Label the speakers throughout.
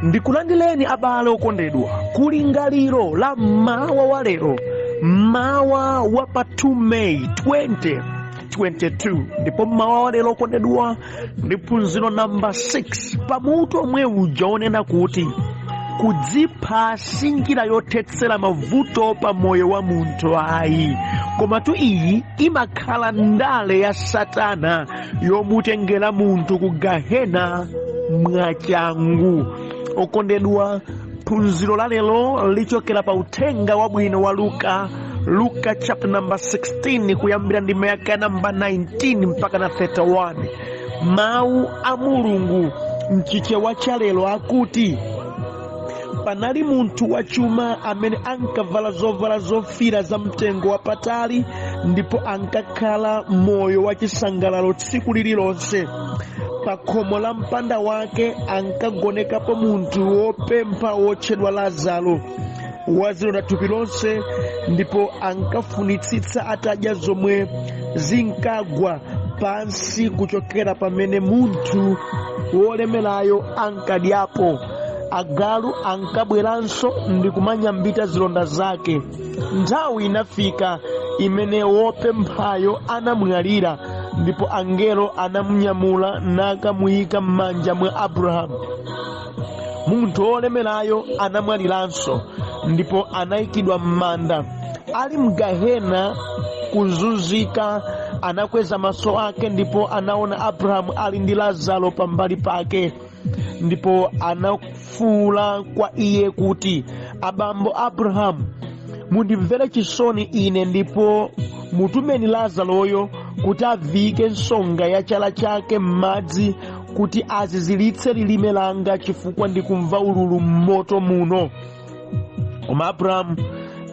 Speaker 1: Ndikulandileni abale okondedwa ku lingaliro la mawa wa lero, mawa wa pa 2 May 2022. Ndipo mawa wa lero okondedwa ndi phunziro namba 6 pamutu omwe uja onena kuti kudzipha si njira yothetsera mavuto pa moyo wa munthu ayi, komatu iyi imakhala ndale ya Satana yomutengera munthu ku gahena mwachangu. Okondedwa, phunziro la lero lichokera pa uthenga wabwino wa Luka chapter number 16 kuyambira ndi mayaka namba 19 mpaka na 31. Mawu a Mulungu mchichewa cha lero akuti, panali munthu wachuma amene ankavala zovala zofira za mtengo wapatali ndipo ankakhala moyo wa chisangalalo tsiku lililonse. Pa khomo la mpanda wake ankagonekapo munthu wopempha wotchedwa Lazaro, wazilonda thupi lonse, ndipo ankafunitsitsa atadya zomwe zinkagwa pansi kuchokera pamene munthu wolemerayo ankadyapo. Agalu ankabweranso ndi kumanyambita zilonda zake. Nthawi inafika imene wopemphayo anamwalira, ndipo angelo anamunyamula nakamuyika m'manja mwa Abrahamu. Munthu wolemerayo anamwaliranso ndipo anayikidwa m'manda. Ali mgahena kuzunzika, anakweza maso ake ndipo anaona Abrahamu ali ndi Lazaro pambali pake, ndipo anafuwula kwa iye kuti, abambo Abrahamu, mundimvere chisoni ine ndipo mutumeni Lazaroyo kuti aviyike nsonga ya chala chake m'madzi kuti azizilitse lilime langa chifukwa ndikumva ululu m'moto muno. Koma Abrahamu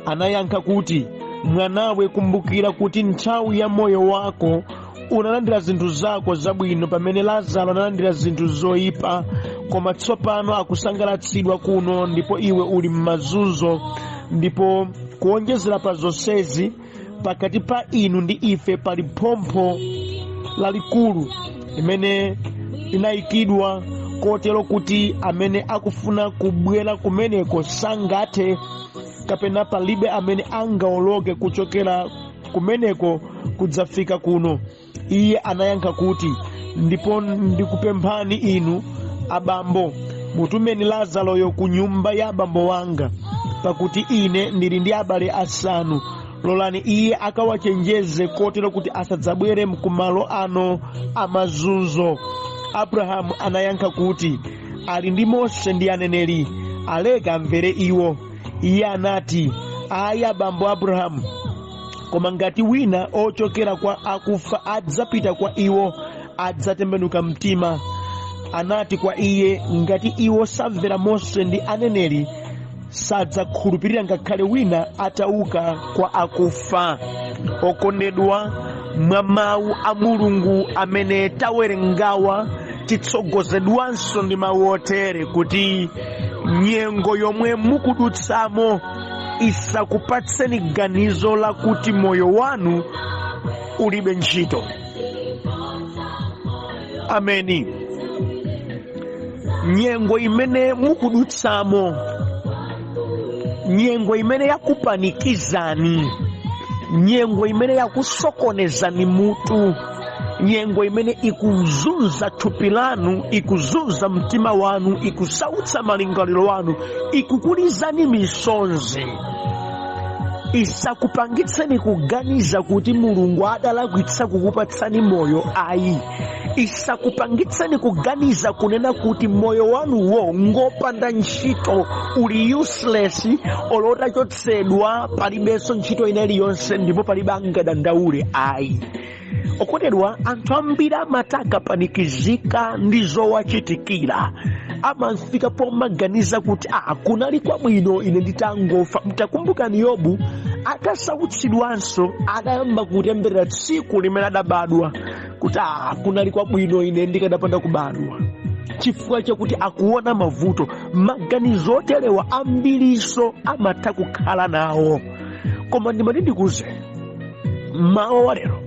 Speaker 1: anayankha kuti, mwanawe, kumbukira kuti nthawi ya moyo wako unalandira zinthu zako zabwino pamene Lazaro analandira zinthu zoyipa, koma tsopano akusangalatsidwa kuno ndipo iwe uli m'mazunzo. Ndipo kuonjezera pa zonsezi, pakati pa inu ndi ife pali phompho lalikulu limene linayikidwa, kotero kuti amene akufuna kubwera kumeneko sangathe, kapena palibe amene angawoloke kuchokera kumeneko kudzafika kuno. Iye anayankha kuti, ndipo ndikupemphani inu abambo, mutumeni Lazaroyo ku nyumba ya abambo wanga, pakuti ine ndili ndi abale 5. Lolani iye akawachenjeze kotero kuti asadzabwere kumalo ano amazunzo. Abrahamu anayankha kuti, ali ndi Mose ndi aneneri, aleka amvere iwo. Iye anati, ayi abambo Abrahamu, koma ngati wina ochokera kwa akufa adzapita kwa iwo, adzatembenuka mtima. Anati kwa iye, ngati iwo samvera Mose ndi aneneri, sadzakhulupirira ngakhale wina atauka kwa akufa. Okondedwa, mwa mawu a Mulungu amene tawerengawa, titsogozedwanso ndi mawu otere kuti nyengo yomwe mukudutsamo isakupatseni ganizo lakuti moyo wanu ulibe ntchito. Ameni. Nyengo imene mukudutsamo, nyengo imene yakupanikizani, nyengo imene yakusokonezani mutu, nyengo imene ikuzunza thupi lanu, ikuzunza mtima wanu, ikusautsa malingaliro wanu, ikukulizani misonzi, isakupangitseni kuganiza kuti Mulungu adalakwitsa kukupatsani moyo ayi. Isakupangitseni kuganiza kunena kuti moyo wanuwo ngopanda ntchito, uli useless, olotachotsedwa, palibenso ntchito ina iliyonse ndipo palibe angadandaule ayi. Okondedwa, anthu ambiri amataka panikizika ndi zowachitikira. Amafika pomaganiza kuti kunali kwabwino ine nditangofa. Mtakumbukani Yobu atasautsidwanso adayamba kutemberera tsiku limene adabadwa kuti kunali kwabwino ine ndikadapanda kubadwa, chifukwa chakuti akuona mavuto. Maganizo oterewa ambiriso amatha kukhala nawo. Koma ndimati ndikuze mawa wa lero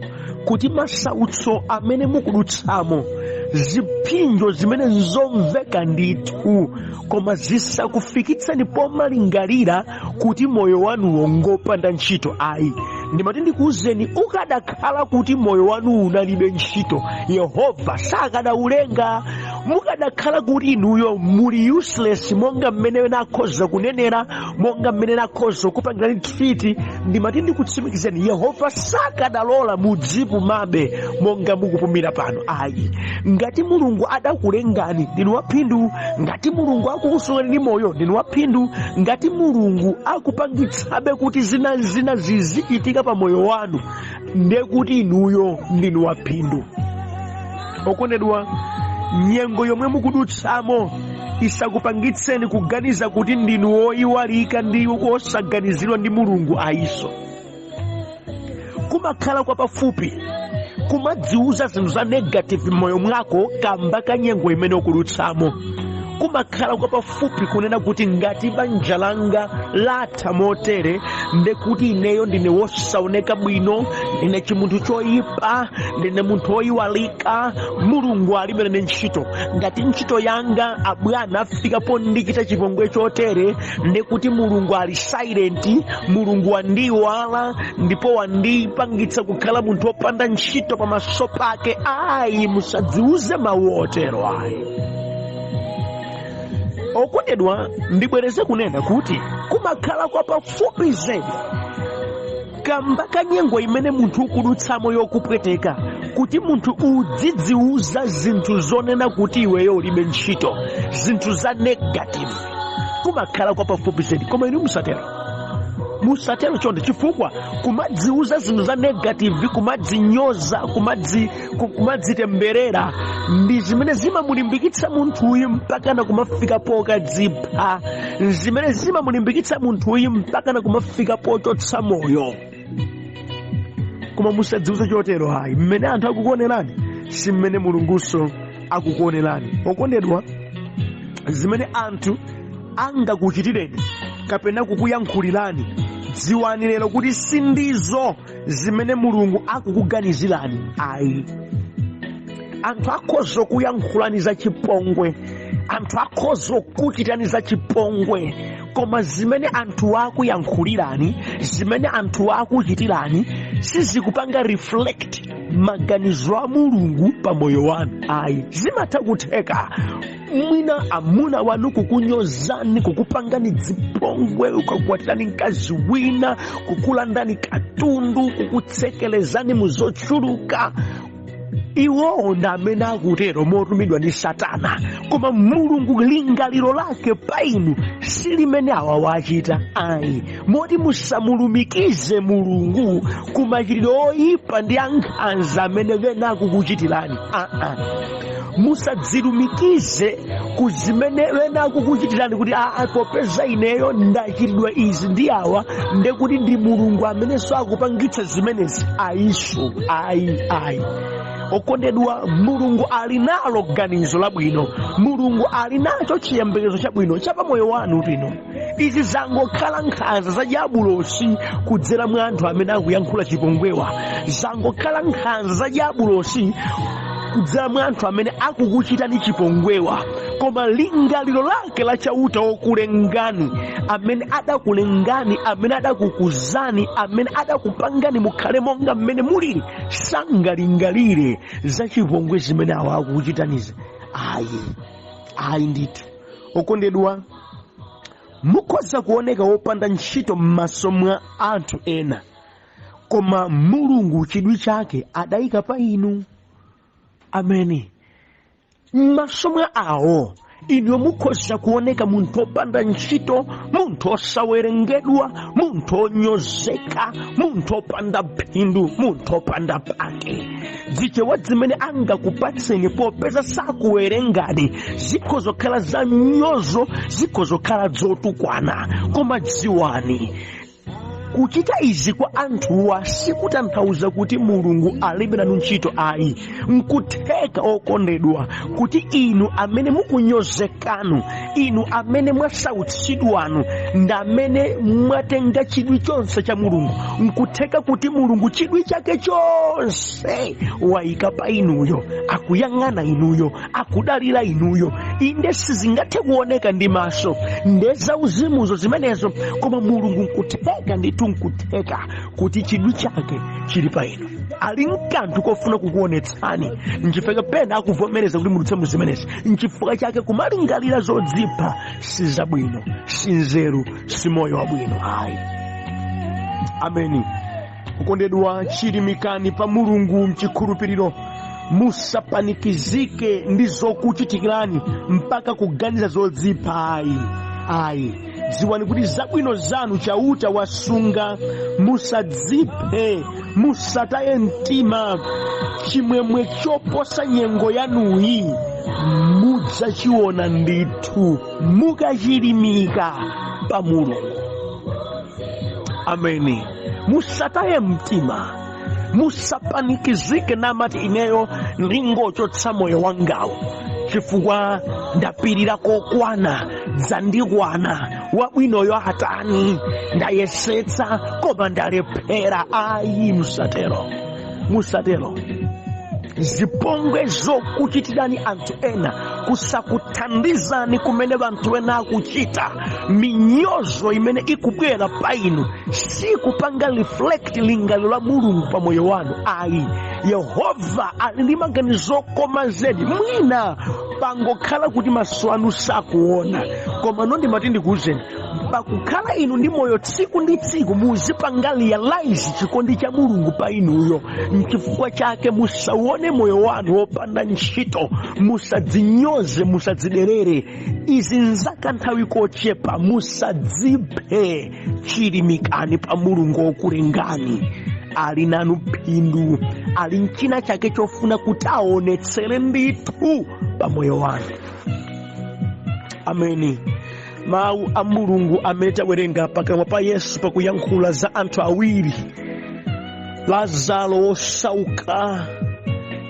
Speaker 1: kuti masautso amene mukudutsamo, zipinjo zimene nzomveka ndithu, koma zisakufikitseni pomalingalira kuti moyo wanu wongopanda ntchito. Ayi, ndimati ndikuwuzeni, ukadakhala kuti moyo wanu unalibe ntchito, Yehova sakadaulenga. Mukadakhala kuti inuyo muli useless, monga mmene nakhoza kunenera, monga mmene nakhoza kupangirani fiti, ndimati ndikutsimikizeni, Yehova sakadalola mudzipumabe monga mukupumira pano. Ayi, ngati Mulungu adakulengani ndinu waphindu, ngati Mulungu akukusungani ndi moyo ndinu waphindu, ngati Mulungu akupangitsabe kuti zina zizichitika pa moyo wanu, ndekuti inuyo ndinu waphindu. Okondedwa, nyengo yomwe mukudutsamo isakupangitseni kuganiza kuti ndinu woyiwalika ndi osaganizidwa ndi Mulungu. Ayiso, kumakhala kwa pafupi kumadziuza zinthu za negative moyo mwako kamba ka nyengo imene ukudutsamo. Kumakhala kwa pafupi kunena kuti ngati banja langa latha motere, ndekuti ineyo ndine wosaoneka bwino, ndine chimunthu choyipa, ndine munthu woyiwalika, Mulungu alibe nane ntchito. Ngati ntchito yanga abwana afika pondichita chipongwe chotere, ndekuti Mulungu ali silent, Mulungu wandiwala ndipo wandipangitsa kukhala munthu wopanda ntchito pamaso pake. Ayi, musadziuze mawu otero. Ayi. Okondedwa, ndibwereze kunena kuti kumakhala kwa pafupi zedi kamba ka nyengo imene munthu ukudutsamo yokupweteka, kuti munthu udzidziuza zinthu zonena kuti iweyo ulibe ntchito, zinthu za negative. Kumakhala kwa pafupi zedi, koma inu musatero chonde, chifukwa kumadziuza zinthu za negative, kumadzinyoza, kumadzitemberera, ndi zimene zimamulimbikitsa munthuyu mpaka na kumafika pokadzipha, zimene zimamulimbikitsa munthuyu mpaka na kumafika pochotsa moyo. Koma musadziuze chotero. Ayi, mmene anthu akukuonerani si mmene Mulunguso akukuonerani. Okondedwa, zimene anthu angakuchitireni kapena kukuyankhulirani, dziwani lero kuti sindizo zimene Mulungu akukuganizirani. Ayi, anthu akhoza kuyankhulani za chipongwe, anthu akhoza kukuchitani za chipongwe, koma zimene anthu akuyankhulirani, zimene anthu akuchitirani, sizikupanga reflect maganizo a Mulungu pa moyo wanu. Ayi, zimatha kutheka mwina amuna wanu kukunyozani, kukupangani dzipongwe, ukakwatirani mkazi wina, kukulandani katundu, kukutsekelezani muzochuluka. Iwo ndi amene akutero motumidwa ndi Satana, koma Mulungu lingaliro lake pa inu si limene awa wachita. Ayi, moti musamulumikize Mulungu kumachitidwe oyipa ndi ankhanza amene ena akukuchitirani. Musadzilumikize kuzimene ena akukuchitirani kuti popeza ineyo ndachitidwa izi ndi awa, ndekuti ndi Mulungu amene akupangitsa zimenezi. Ayiso, ayi. Okondedwa, Mulungu ali nalo ganizo labwino, Mulungu ali nacho chiyembekezo chabwino cha pamoyo wanu tino. Izi zangokhala nkhanza za diabulosi kudzera mwa anthu amene akuyankhula chipongwewa, zangokhala nkhanza za diabulosi kudzera mwa anthu amene akukuchitani chipongwewa, koma lingaliro lake lachauta okulengani, amene adakulengani, amene adakukuzani, amene adakupangani mukhale monga mmene mulili, sangalingalire za chipongwe zimene awa akukuchitanizi. Ayi ndithu. Okondedwa, mukhoza kuoneka wopanda ntchito m'maso mwa anthu ena, koma Mulungu chidwi chake adayika pa inu. Ameni. M'maso mwa awo inu mukhoza kuoneka munthu opanda ntchito, munthu osawerengedwa, munthu onyozeka, munthu opanda phindu, munthu opanda pake. Zichewa zimene angakupatseni popeza sakuwerengani zikhoza kukhala za nyozo, zikhoza kukhala zotukwana, koma dziwani kuchita izi kwa anthuwa sikutanthauza kuti mulungu alibe nanu ntchito ayi. Nkutheka okondedwa kuti inu amene mukunyozekanu, inu amene mwasautsidwanu ndi amene mwatenga chidwi chonse cha mulungu, nkutheka kuti mulungu chidwi chake chonse wayika pa inuyo, akuyang'ana inuyo, akudalira inuyo. Inde sizingathe kuoneka ndi maso, ndeza uzimuzo zimenezo, koma mulungu nkutheka ndithu nkutheka kuti chidwi chake chili pa inu. Ali nkanthu kofuna kukuonetsani, nchifukwa pena akuvomereza kuti mulutse mu zimenezi. Nchifukwa chake kumalingalira zodzipha si zabwino, si nzeru, si moyo wabwino ayi. Ameni. Kukondedwa, chilimikani pa mulungu mchikhulupiriro. Musapanikizike ndi zokuchitikirani mpaka kuganiza zodzipha ayi. Dziwani kuti zabwino zanu chauta wasunga. Musadziphe, musataye mtima. Chimwemwe choposa nyengo yanuyi mudzachiona ndithu mukachilimika pa mulungu. Ameni. Musataye mtima, musapanikizike namati ineyo ndingochotsa moyo wangawo chifukwa ndapirira kokwana, dzandikwana, wabwinoyo atani, ndayesetsa koma ndalephera. Ayi, musatero, musatero. Zipongwe zokuchitirani anthu ena kusakuthandizani kumene anthu ena akuchita, minyozo imene ikubwera pa inu sikupanga reflect lingaliro la mulungu pa moyo wanu ayi. Yehova ali ndi maganizo koma zedi. Mwina pangokhala kuti maso anu sakuona, koma ndimati ndikuwuzeni, pakukhala inu ndi moyo tsiku ndi tsiku muzipanga realize chikondi cha mulungu pa inuyo. N'chifukwa chake musauone moyo wanu wopanda ntchito, musadzinyoze, musadziderere. Izi nzaka nthawi kochepa, musadziphe. Chilimikani pa mulungu wokulengani. Ali nanu phindu, ali nchina chake chofuna kuti aonetsere ndithu pa moyo wanu. Ameni. Mawu a mulungu amene tawerenga pakamwa pa Yesu pakuyankhula za anthu awiri, Lazaro wosauka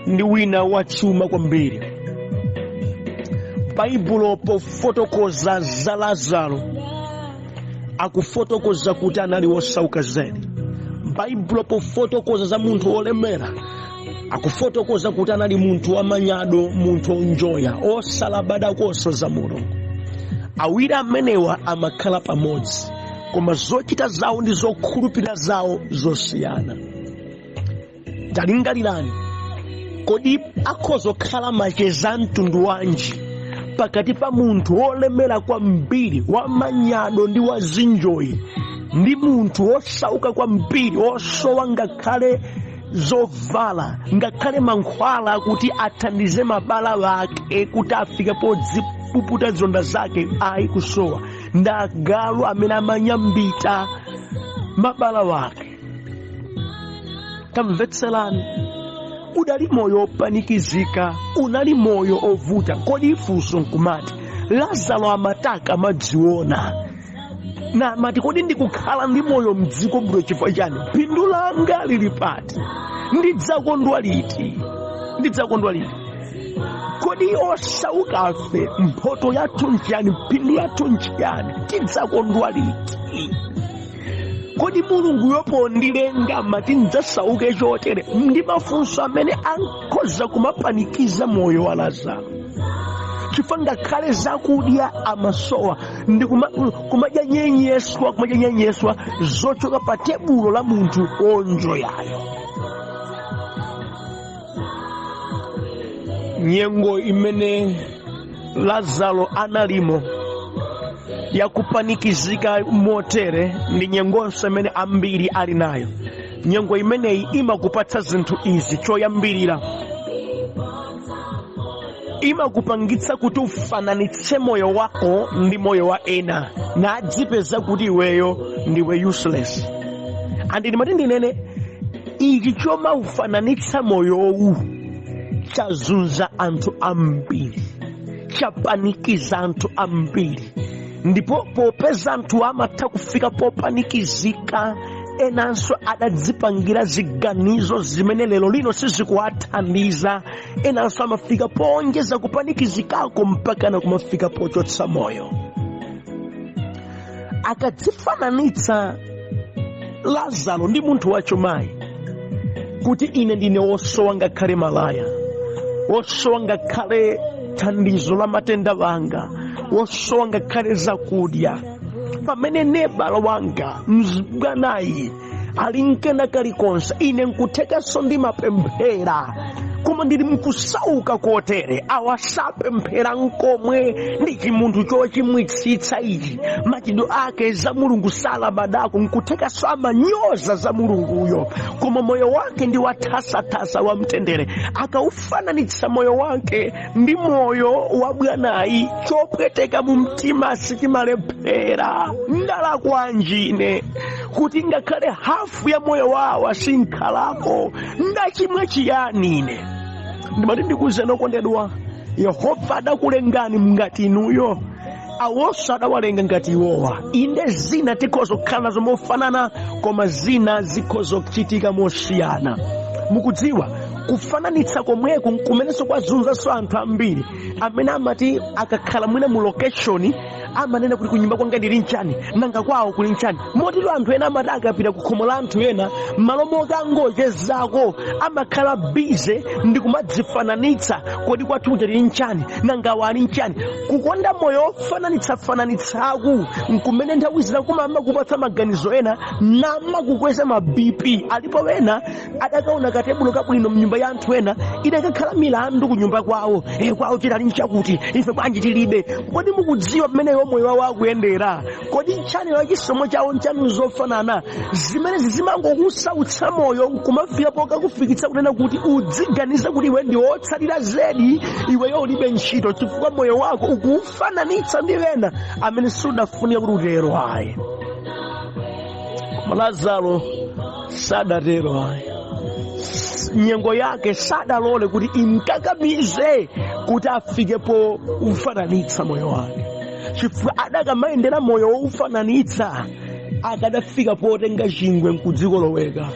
Speaker 1: ndi wina wachuma kwambiri. Baibulo pofotokoza za Lazaro akufotokoza kuti anali wosauka zedi. Baibulo pofotokoza za munthu wolemera akufotokoza kuti anali munthu wamanyado, munthu onjoya, osalabada koso za mulungu. Awiri amenewa amakhala pamodzi, koma zochita zawo ndi zokhulupirira zawo zosiyana. Talingalirani, kodi akhoza kukhala macheza mtundu wanji pakati pa munthu wolemera kwambiri, wamanyado ndi wazinjoyi, ndi munthu wosauka kwambiri, osowa ngakhale zovala, ngakhale mankhwala kuti athandize mabala ake kuti afike podzipuputa zonda zake ayi kusowa, ndagalu amene amanyambita mabala wake. Tamvetserani, udali moyo opanikizika, unali moyo ovuta. Kodi ifunso nkumati Lazaro amataka madziona na amati kodi ndikukhala ndi moyo mdziko muno chifukwa chani? Phindu langa lili pati? Ndidzakondwa liti? Ndidzakondwa liti? Kodi osauka afe, mphoto yathu nchiyani? Phindu yathu nchiyani? Tidzakondwa liti? Kodi mulungu yopondilenga amati ndidzasauke chotere? Ndi mafunso amene akhoza kumapanikiza moyo wa Lazaro. Chifukwa ngakhale zakudya amasowa, ndi kumadya nyenyeswa zochoka pa tebulo la munthu onjoyayo. Nyengo imene Lazaro analimo yakupanikizika motere ndi nyengonso imene ambiri ali nayo. Nyengo imeneyi imakupatsa zinthu izi. Choyambirira, imakupangitsa kuti ufananitse moyo wako ndi moyo wa ena, na adzipeza kuti iweyo ndiwe useless. Andi ndimati ndinene ichi choma ufananitsa moyowu chazunza anthu ambiri, chapanikiza anthu ambiri. Ndipo popeza anthu amatha kufika popanikizika enanso adadzipangira ziganizo zimene lero lino sizikuwathandiza. Enanso amafika poonjeza kupanikizikako mpaka na kumafika pochotsa moyo. Akadzifananitsa Lazaro ndi munthu wachumayi kuti ine ndine wosowa ngakhale malaya, wosowa ngakhale thandizo la matenda wanga, wosowa ngakhale zakudya, pamene nebala wanga mzibwanayi ali nkena kalikonse, ine nkuthekanso ndi mapemphera koma ndili mkusauka kotere. Awasapemphera nkomwe ndi chimunthu chochimwitsitsa ichi, machitidwe ake za mulungu salabadako, nkuthekanso amanyoza za mulunguyo, koma moyo wake ndi wathasatasa wa mtendere. Akaufananitsa moyo wake ndi moyo wa bwanayi, chopweteka mu mtima sichimalephera. Ndalakwa njine kuti ngakhale hafu ya moyo wawo asinkhalako. Ndachimwa chiyani ine? Ndimati ndikuwuzeni okondedwa, Yehova adakulengani ngati inuyo, awonso adawalenga ngati iwowa. Inde zina tikhoza kukhala nazo mofanana, koma zina zikhoza kuchitika mosiyana. Mukudziwa kufananitsa komweko kumenenso kwazunzanso anthu ambiri amene amati akakhala mwina mu location amanena kuti kunyumba kwanga ndili nchani, nanga kwawo kuli nchani. Motero anthu ena amati akapita ku khomo la anthu ena, malo mokangochezako amakhala bize ndi kumadzifananitsa, kodi kwathu kuti lili nchani, nanga wali nchani. Kukonda moyo ofananitsafananitsaku nkumene nthawi zina kumakupatsa maganizo ena namakukweza ma BP. Alipo wena adakaona katebulo kabwino mnyumba ya anthu ena, idakakhala milandu ku nyumba kwawo, kwawo tilali nchakuti, ife bwanji tilibe. Kodi mukudziwa pamene moyo wawo akuyendera? Kodi nchani wa chisomo chawo nchani zofanana? Zimene zimangokusautsa moyo kumafika pokakufikitsa kunena kuti udziganiza kuti iwe ndi wotsalira zedi, iweyo ulibe ntchito, chifukwa moyo wako ukufananitsa ndi wena amene sudafunira kuti utero. Ayi, Lazaro sadatero. Ayi, nyengo yake sadalole kuti imkakamize kuti afike po ufananitsa moyo wake, chifukwa adakamayendera moyo woufananitsa akadafika potenga chingwe mkudziko loweka.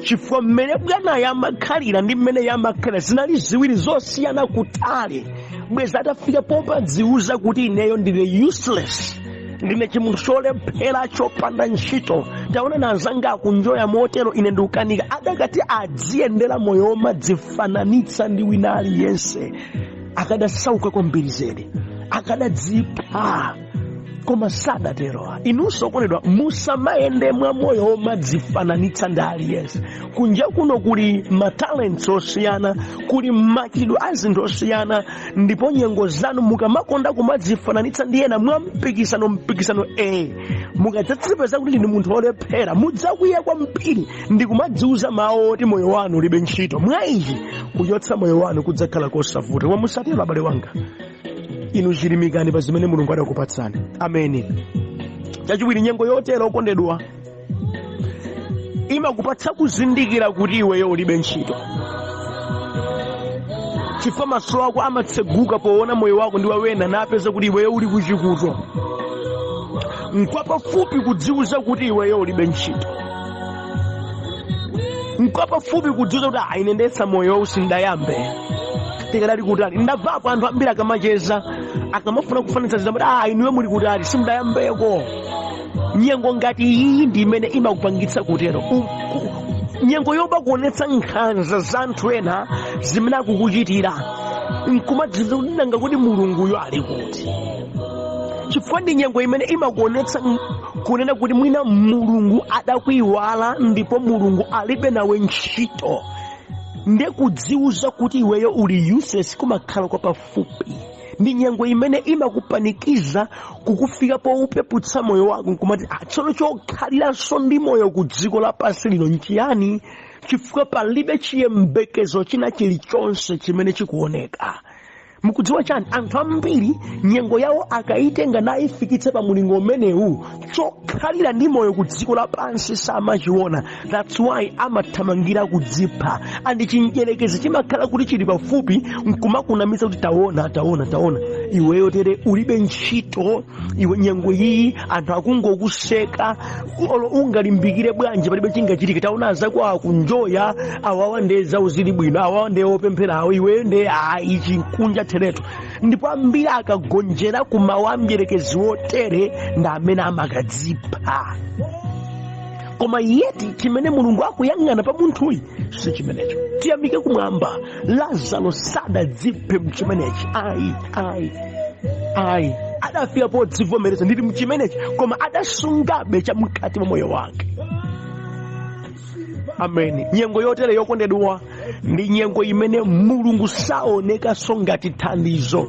Speaker 1: Chifukwa mmene bwanayo amakhalira ndi mmene yamakhala zinali ziwiri zosiyana kutali. Bweza atafika popadziuza kuti ineyo ndine useless, ndine chimunthu cholephera chopanda ntchito, taona nazanga akunjoya motero ine ndikukanika, adakati adziyendera moyo womadzifananitsa ndi wina aliyense, akadasauka kwambiri zedi, akadadzipha. Koma sadatero. Inunso okondedwa, musamayende mwa moyo womadzifananitsa ndi aliyense. Kunja kuno kuli matalents osiyana, kuli machitidwe a zinthu osiyana, ndipo nyengo zanu mukamakonda kumadzifananitsa ndi ena mwa mpikisano mukadzadzipeza kuti ndinu munthu wolephera, mudzakwiya kwambiri ndi kumadziuza mawu oti moyo wanu ulibe ntchito. Mwa ichi kuchotsa moyo wanu kudzakhala kosavuta. Koma musatero abale wanga, inu chilimikani pa zimene Mulungu adakupatsani. Ameni. Chachiwiri, nyengo yotero okondedwa imakupatsa kuzindikira kuti iweyo ulibe ntchito, chifukwa maso ako amatseguka poona moyo wako ndi wawena napeza kuti iweyo uli kuchikuto. Nkwapafupi kudziuza kuti iweyo ulibe ntchito, nkwapafupi kudziuza kuti ine ndetsa moyo usindayambe tikadali kutali. Ndabvapo anthu ambiri akamacheza akamafuna kufanitsa zizamati inuwe muli kutali simudayambeko. Nyengo ngati iyi ndi imene imakupangitsa kutero. Nyengo yoba kuonetsa nkhanza za anthu ena zimene akukuchitira, nkumadziza kuti nanga kuti mulunguyo ali kuti. Chifukwa ndi nyengo imene imakuonetsa kunena kuti mwina mulungu adakuiwala ndipo mulungu alibe nawe ntchito. Ndiye kudziuza kuti iweyo uli useless kumakhala kwa pafupi. Ndi nyengo imene imakupanikiza kukufika po upeputsa moyo wako nkumati tsono chokhaliranso ndi moyo ku dziko lapansi lino nchiyani, chifukwa palibe chiyembekezo china chilichonse chimene chikuoneka. Mukudziwa chani? Anthu ambiri nyengo yawo akaitenga nayifikitse pa mulingo umenewu, chokhalira ndi moyo ku dziko lapansi samachiona. That's why amathamangira kudzipha. Andi chinjelekezi chimakhala kuti chili pafupi nkumakunamiza kuti taona. iweyo tere ulibe ntchito, iwe nyengo iyi anthu akungokuseka, ungalimbikire bwanji palibe chingachitika. Taona zako akunjoya, awawa nde zawo zili bwino, awawa nde opempherawo, iweyo nde ichi nkunja teretu. Ndipo ambiri akagonjera kumawu a mdierekezi wotere ndi amene amakadzipha. Koma yeti chimene Mulungu akuyang'ana pa munthuyu si chimenecho. Tiyamike kumwamba, Lazaro sadadziphe mchimenechi. Ayi adafika podzivomereza ndili mchimenechi, koma adasungabe cha mkati mwa moyo wake. Amen. Nyengo yotere yokondedwa ndi nyengo imene Mulungu saonekanso ngati thandizo.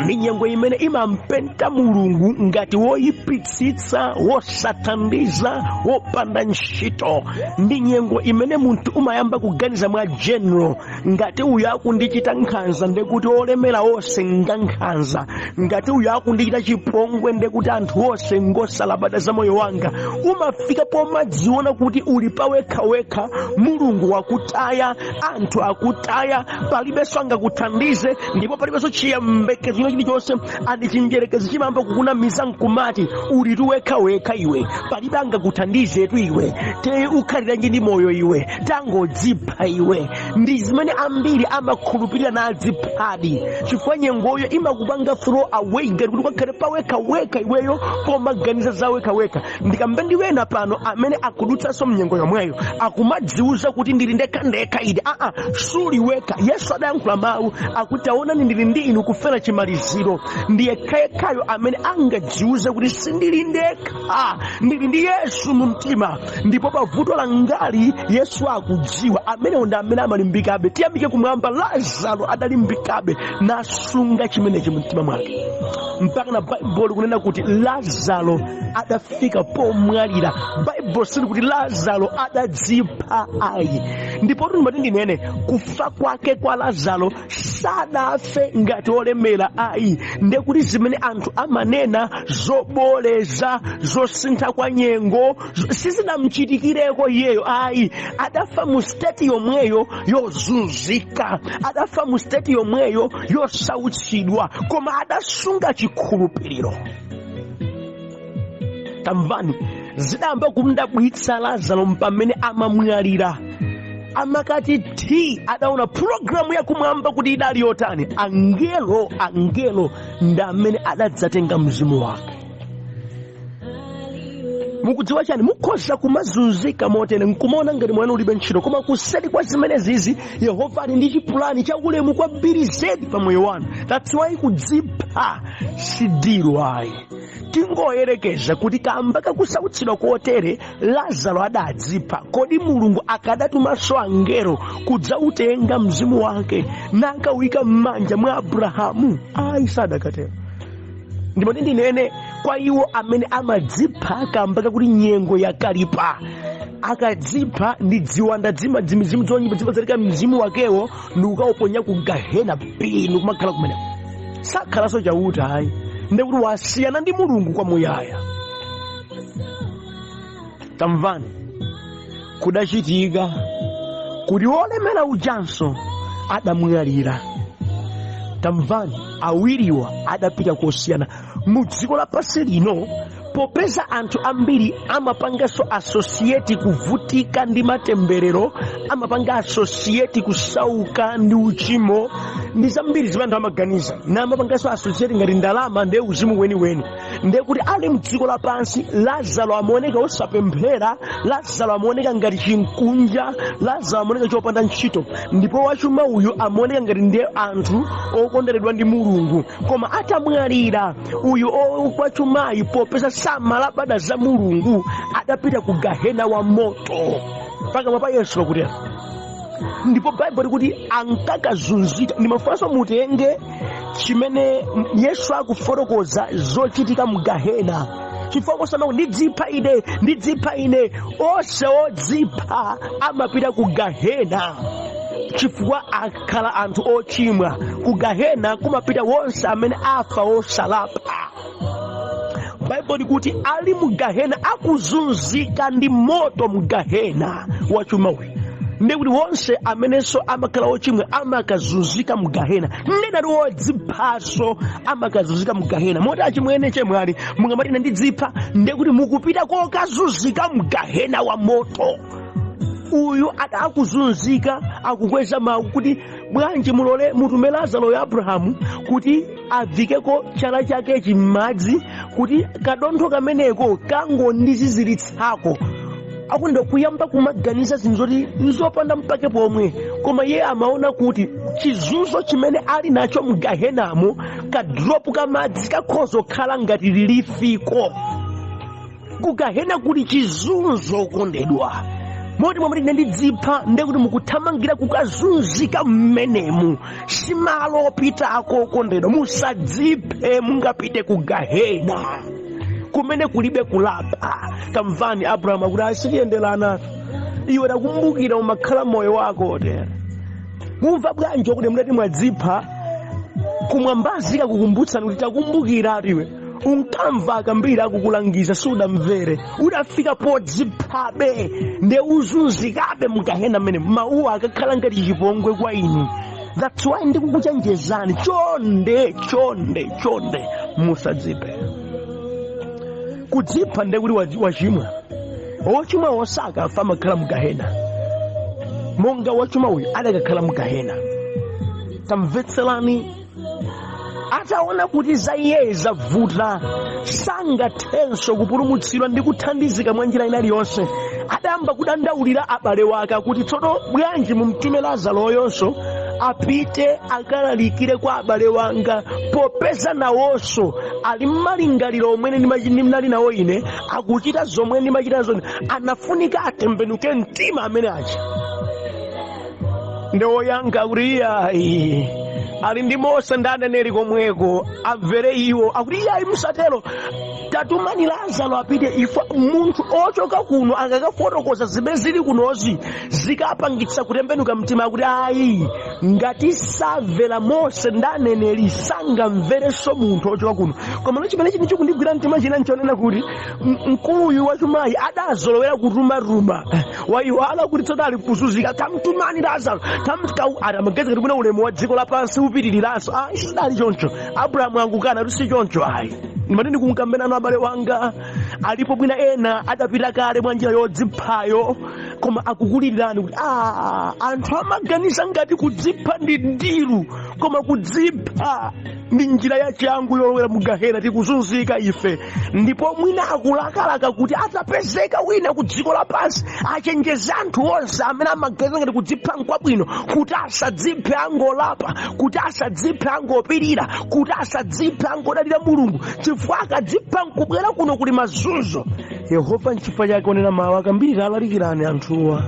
Speaker 1: Ndi nyengo imene imampenta Mulungu ngati woyipitsitsa, wosathandiza, wopanda ntchito. Ndi nyengo imene munthu umayamba kuganiza mwa general ngati uyu akundichita nkhanza ndekuti olemera onse nga nkhanza, ngati uyu akundichita chipongwe ndekuti anthu onse ngosalabada za moyo wanga. Umafika pomadziona kuti uli pawekha, Mulungu wakutaya, anthu akutaya, palibenso angakuthandize, ndipo palibenso chiyembekezo chilichonse. Andi chinjerekezi chimamba kukunamiza nkumati ulitu wekha iwe, palibe angakuthandizetu iwe, te ukhalira ndi moyo iwe, tangodzipha iwe. Ndi zimene ambiri amakhulupirira nadziphadi, chifukwa nyengoyo imakupanga throw away ngati kuti ukakhale pawekha iweyo, pomaganiza za wekha. Ndikambe ndiwena pano amene akudutsanso mnyengo yomweyo akumadziuza kuti ndili ndekha ide. Suli wekha. Yesu adayankhula mawu akuti aonani ndili ndi inu kufera chimaliziro. Ndiye yekhayo amene angadziuze kuti sindili ndekha, ndili ndi Yesu mu mtima. Ndipo pavuto langali Yesu akudziwa, amene ndi amene amalimbikabe. Tiyamike kumwamba, Lazaro adalimbikabe nasunga chimenechi mu mtima mwake, mpaka na Bible kunena kuti Lazaro adafika pomwalira. Bible sili kuti Lazaro adadzipha ayi. Ndipo ndimati ndinene kufa kwake kwa Lazaro sadafe ngati olemera ayi. Ndekuti zimene anthu amanena zoboleza, zosintha kwa nyengo, sizinamchitikireko iyeyo ayi. Adafa mu state yomweyo yozunzika, adafa mu state yomweyo yosautsidwa, koma adasunga chikhulupiriro. Tamvani, zidamba kumdabwitsa Lazaro pamene amamwalira. Amakati adaona programu ya kumwamba kuti idali yotani. Angelo ndi amene adadzatenga mzimu wake. Mukudziwa chani, mukhoza kumazunzika motere nkumaona ngati mwana ulibe ntchito, koma kuseri kwa zimenezi Yehova ali ndi chipulani chaulemu kwambiri zedi pa moyo wanu. That's why kudzipha sidiro ayi. Tingoyerekeza kuti kamba kakusautsidwa kotere Lazaro adadzipha, kodi Mulungu akadatumanso angelo kudzautenga mzimu wake nakawika m'manja mwa Abrahamu? Ayi, sadakatero. Ndipo ndinene kwa iwo amene amadzipha kamba kakuti nyengo yakalipa, akadzipha ndi ziwanda dzimizimu zonyipa zipazalika mzimu wakewo ndikukauponya ku gahena pino kumakhala kumeneko. Sakhalaso chauta ayi, ndekuti wasiyana ndi Mulungu kwa muyaya. Tamvani, kudachitika kuti olemera ujanso adamwalira. Tamvani, awiriwa adapita kosiyana mu dziko lapansi lino. Popeza anthu ambiri amapangaso associate kuvutika ndi matemberero, amapanga associate kusauka ndi uchimo, ndi zambiri zimene anthu amaganiza, na amapangaso associate ngati ndalama ndi uzimu weniweni. Ndiye kuti ali mdziko lapansi, Lazaro amaoneka osapemphera, Lazaro amaoneka ngati chinkunja, Lazaro amaoneka chopanda ntchito, ndipo wachuma uyu amaoneka ngati ndiye anthu okondedwa ndi Mulungu. Koma atamwalira uyu wachumayi, popeza samalabada za Mulungu, adapita ku gahena wa moto pakamwa pa Yesu pakutero. Ndipo Bible likuti ankakazunzika. Ndimafunanso mutenge chimene Yesu akufotokoza zochitika mu gahena. Chifukwa kosama ndidzipha ine, onse odzipha amapita ku gahena. Chifukwa akhala anthu ochimwa, ku gahena kumapita wonse amene afa osalapa. Bible likuti ali mu gahena akuzunzika ndi moto mu gahena wachuma uyu. ndekuti wonse amenenso amakhala ochimwa amakazunzika mu gahena. Ndinali wodziphaso amakazunzika mu gahena. Moti achimwene chemwali mungamati ndidzipha ndekuti mukupita kokazunzika mu gahena wa moto. Uyu akuzunzika akukweza mawu kuti bwanji mulole mutume Lazaro ya Abrahamu kuti avikeko chala chake chimadzi kuti kadontho kameneko kangondiziziritsako. Akundo kuyamba kumaganiza zinthu zoti nzopanda mpake pomwe, koma iye amaona kuti chizunzo chimene ali nacho mu gahenamo kadropu kamadzi kakhoza kukhala ngati lilifiko. Ku gahena kuli chizunzo kondedwa. Moti mwamati ndidzipha ndekuti mukuthamangira kukazunzika mmenemu. Simalo opitako kondedwa. Musadziphe mungapite ku gahena kumene kulibe kulapa. Tamvani Abrahamu akuti asitiyenderana. Iwe takumbukira umakhala moyo wako te. Mumva bwanji kuti mudati mwadzipha kumwambazika kukumbutsani kuti takumbukira iwe. Unkamva kambiri akukulangiza sudamvere. Udafika podziphabe nde uzunzikabe mu gahena mmene mawuwa akakhala ngati chipongwe kwa inu. That's why ndikukuchenjezani chonde musadziphe. Kudzipha ndekuti wachimwa. Wochimwa wosaka afa amakhala mu gahena. Monga wachimwa uyu adakakhala mu gahena. Tamvetserani. Ataona kuti za iye zavuta sangathenso kupulumutsidwa ndi kuthandizika mwa njira ina iliyonse, adayamba kudandaulira abale wake kuti tsono bwanji mumtume Lazaro yonso apite akalalikire kwa abale wanga, popeza nawonso ali mmalingaliro omwe ndinali nawo ine, akuchita zomwe ndimachita zone, anafunika atembenuke mtima amene aja. Ndewoyankha kuti iyayi ali ndi Mose ndi aneneri komweko amvere iwo. Akuti iyayi musatero, tatumani Lazaro apite. Ifa munthu ochoka kuno akakafotokoza zimene zili kunozi zikapangitsa kutembenuka mtima akuti ayi ngati samvera Mose ndi aneneri sangamverenso munthu ochoka kuno. Koma chimene chini chikundigwira mtima china nchonena kuti mkuluyu wachumayi adazolowera kutumaruma wayiwala kuti tsono ali kuzunzika. Tamtumani Lazaro atamageza kuti kuna ulemu wa dziko lapansi upitiriranso. Sidali choncho. Abrahamu angukana kuti si choncho. Ndimati ndikumkambirana abale wanga alipo bwina ena adapita kale mwa njira yodziphayo, koma akukulirani kuti anthu amaganiza ngati kudzipha ndi ndiru, koma kudzipha ndi njira yachangu yolowera mu gahena tikuzunzika ife. Ndipo mwina akulakalaka kuti atapezeka wina ku dziko lapansi achenjeza anthu onse amene amaganiza ngati kudzipha nkwabwino, kuti asadziphe angolapa, kuti asadziphe angopirira, kuti asadziphe angodalira Mulungu, chifukwa akadzipha nkubwera kuno kuli mazunzo. Yehova nchifukwa chake onena mawu akambiri alalikirani anthuwa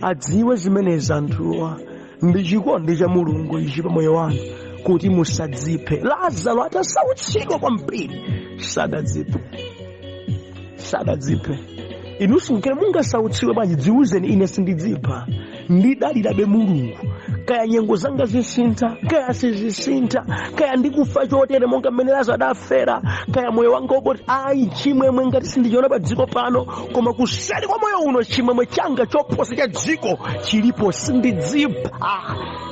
Speaker 1: adziwe zimenezi. Anthuwa ndi chikondi cha Mulungu ichi pa moyo wanu kuti musadziphe. Lazaro atasautsidwa kwambiri sadadziphe. Inunso ngati mungasautsiwe bwanji dziwuzeni ine sindidzipha, ndidalirabe Mulungu. Kaya nyengo zanga zisintha, kaya sizisintha, kaya ndikufa chotere monga mmene Lazaro adafera, kaya moyo wanga wopoti ayi chimwemwe ngati sindichiona pa dziko pano, koma kuseri kwa moyo uno chimwemwe changa choposa cha dziko chilipo. Sindidzipha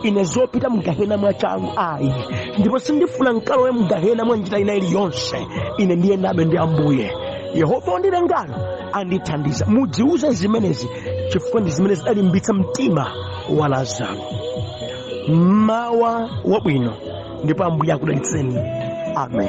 Speaker 1: ine zopita mu gahena mwachangu ayi, ndipo sindifuna nkalowe mu gahena mwa njira ina iliyonse. Ine ndiyendabe ndi Ambuye Yehova wandilengano andithandiza. Mudziuze zimenezi chifukwa ndi zimene zidalimbitsa mtima wa Lazaro. Mawa wabwino ndipo Ambuye akudalitseni. Amen.